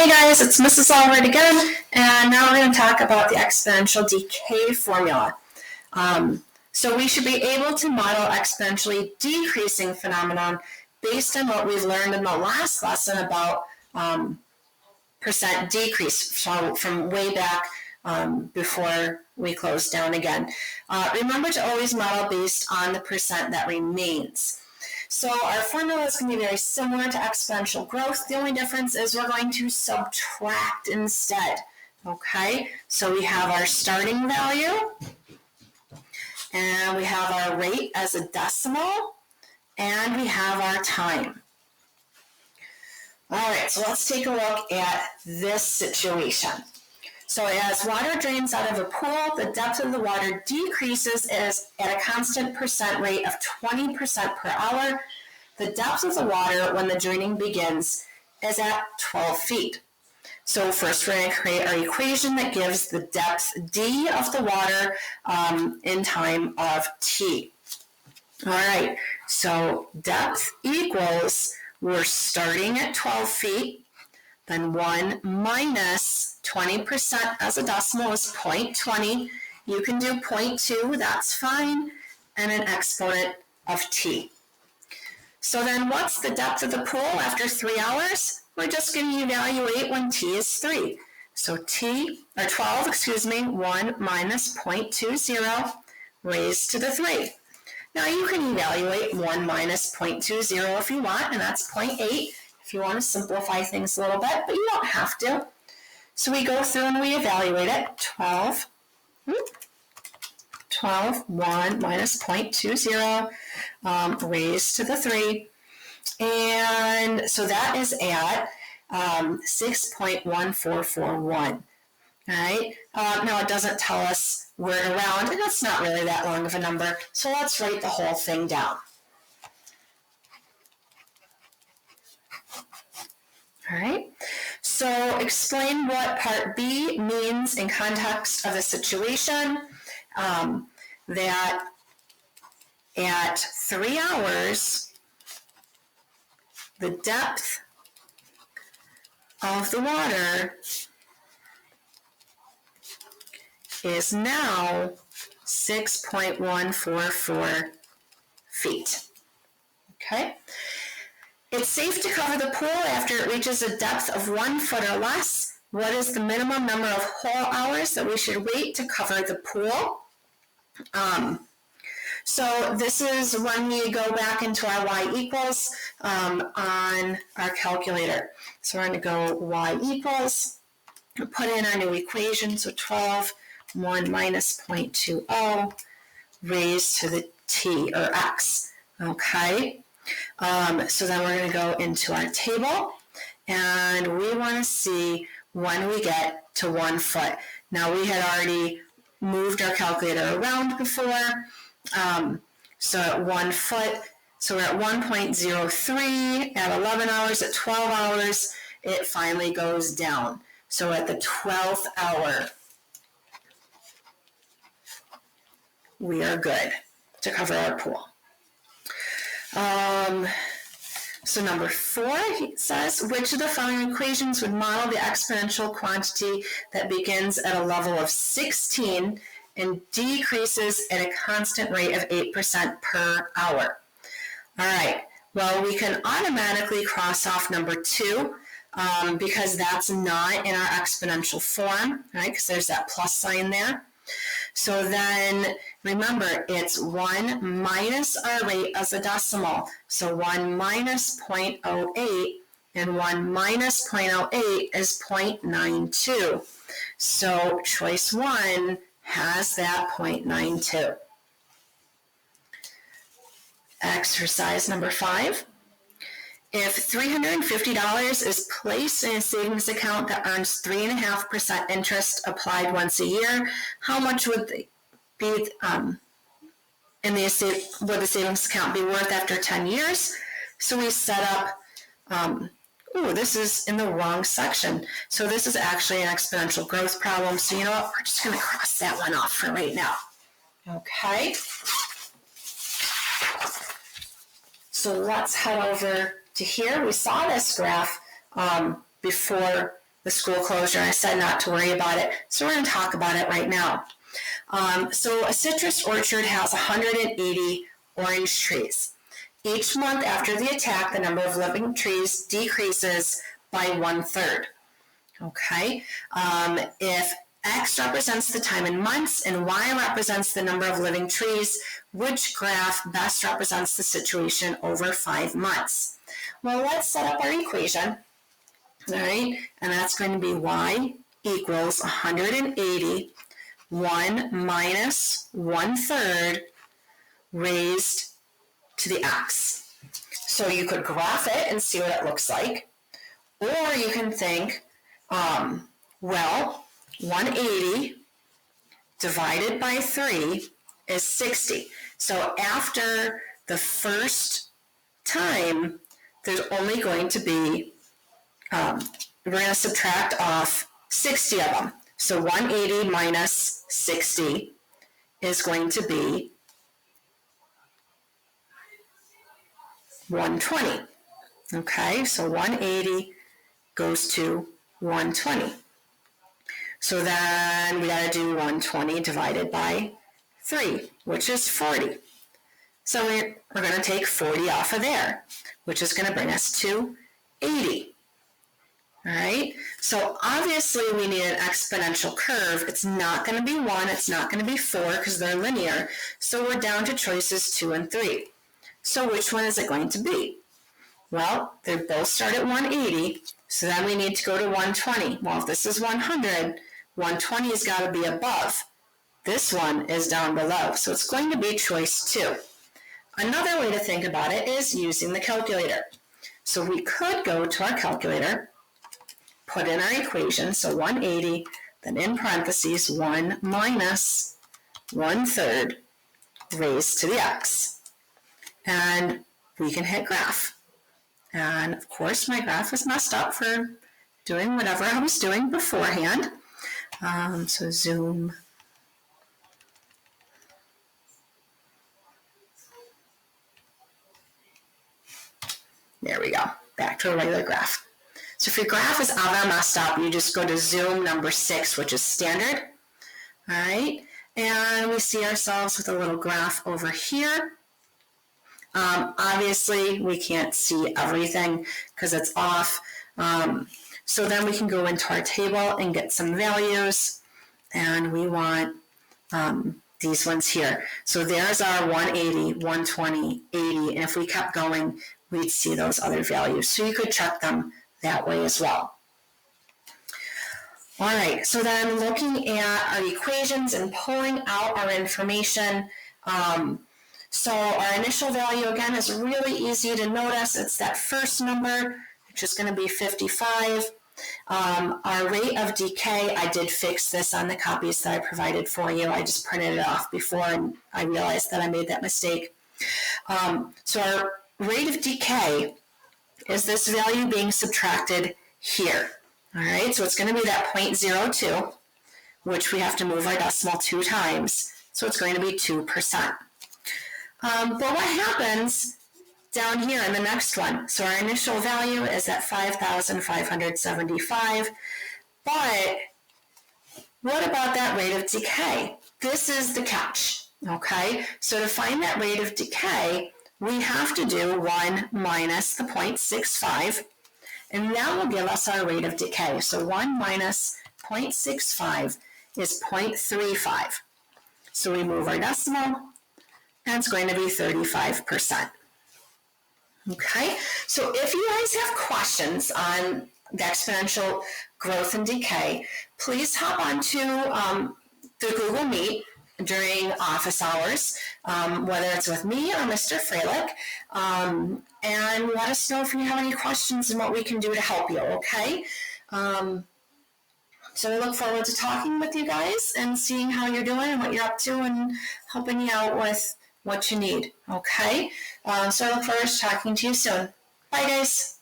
Hey guys, it's Mrs. Allred again, and now we're going to talk about the exponential decay formula. So we should be able to model exponentially decreasing phenomenon based on what we've learned in the last lesson about percent decrease, so from way back before we close down again. Remember to always model based on the percent that remains. So our formula is going to be very similar to exponential growth. The only difference is we're going to subtract instead. Okay, so we have our starting value, and we have our rate as a decimal, and we have our time. All right, so let's take a look at this situation. So as water drains out of a pool, the depth of the water decreases at a constant percent rate of 20% per hour. The depth of the water when the draining begins is at 12 feet. So first we're going to create our equation that gives the depth d of the water in time of t. All right, so depth equals, we're starting at 12 feet. Then 1 minus 20% as a decimal is 0.20. You can do 0.2, that's fine, and an exponent of t. So then what's the depth of the pool after 3 hours? We're just going to evaluate when t is 3. So 1 minus 0.20 raised to the 3. Now you can evaluate 1 minus 0.20 if you want, and that's 0.8. If you want to simplify things a little bit, but you don't have to. So we go through and we evaluate it. 1 minus 0.20 raised to the 3. And so that is at 6.1441. All right. Now it doesn't tell us where to round, and that's not really that long of a number. So let's write the whole thing down. All right, so explain what part B means in context of the situation, that at 3 hours, the depth of the water is now 6.144 feet. Okay. It's safe to cover the pool after it reaches a depth of 1 foot or less. What is the minimum number of hole hours that we should wait to cover the pool? So this is when we go back into our y equals on our calculator. So we're going to go y equals, put in our new equation, so 1 minus 0.20 raised to the t, or x. Okay. So then we're going to go into our table, and we want to see when we get to 1 foot. Now we had already moved our calculator around before, so at 1 foot, so we're at 1.03, at 11 hours, at 12 hours, it finally goes down. So at the 12th hour, we are good to cover our pool. So number 4, he says, which of the following equations would model the exponential quantity that begins at a level of 16 and decreases at a constant rate of 8% per hour? All right, well, we can automatically cross off number 2 because that's not in our exponential form, right? Because there's that plus sign there. So then, remember, it's 1 minus our rate as a decimal. So 1 minus 0.08, and 1 minus 0.08 is 0.92. So choice 1 has that 0.92. Exercise number 5. If $350 is placed in a savings account that earns 3.5% interest applied once a year, how much would the savings account be worth after 10 years? So we set up, this is in the wrong section. So this is actually an exponential growth problem. So you know what, we're just going to cross that one off for right now. Okay. So let's head over to here. We saw this graph before the school closure. I said not to worry about it, so we're going to talk about it right now. So a citrus orchard has 180 orange trees. Each month after the attack, the number of living trees decreases by 1/3. Okay, if X represents the time in months and Y represents the number of living trees, which graph best represents the situation over 5 months? Well, let's set up our equation, all right, and that's going to be Y equals 180, 1 minus 1/3 raised to the X. So you could graph it and see what it looks like, or you can think, well, 180 divided by 3 is 60. So after the first time, there's only going to be, we're going to subtract off 60 of them. So 180 minus 60 is going to be 120. Okay, so 180 goes to 120. So then we got to do 120 divided by 3, which is 40. So we're going to take 40 off of there, which is going to bring us to 80. All right, so obviously we need an exponential curve. It's not going to be 1, it's not going to be 4 because they're linear. So we're down to choices 2 and 3. So which one is it going to be? Well, they both start at 180, so then we need to go to 120. Well, if this is 100, 120 has got to be above. This one is down below, so it's going to be choice 2. Another way to think about it is using the calculator. So we could go to our calculator, put in our equation, so 180, then in parentheses, 1 minus 1/3 raised to the X. And we can hit graph. And of course, my graph is messed up for doing whatever I was doing beforehand. So zoom. There we go, back to a regular graph. So if your graph is ever messed up, you just go to zoom number 6, which is standard. All right, and we see ourselves with a little graph over here. Obviously, we can't see everything because it's off. So then we can go into our table and get some values, and we want these ones here. So there's our 180, 120, 80, and if we kept going, we'd see those other values. So you could check them that way as well. All right, so then looking at our equations and pulling out our information, so our initial value, again, is really easy to notice. It's that first number, which is going to be 55. Our rate of decay, I did fix this on the copies that I provided for you. I just printed it off before and I realized that I made that mistake. So our rate of decay is this value being subtracted here. All right, so it's going to be that 0.02, which we have to move our decimal 2 times. So it's going to be 2%. But what happens down here in the next one? So our initial value is at 5,575, but what about that rate of decay? This is the catch, okay? So to find that rate of decay, we have to do 1 minus the 0.65, and that will give us our rate of decay. So 1 minus 0.65 is 0.35. So we move our decimal, and it's going to be 35%. Okay, so if you guys have questions on the exponential growth and decay, please hop onto the Google Meet during office hours, whether it's with me or Mr. Freilich, and let us know if you have any questions and what we can do to help you, okay? So I look forward to talking with you guys and seeing how you're doing and what you're up to and helping you out with what you need, okay? So I look forward to talking to you soon. Bye, guys.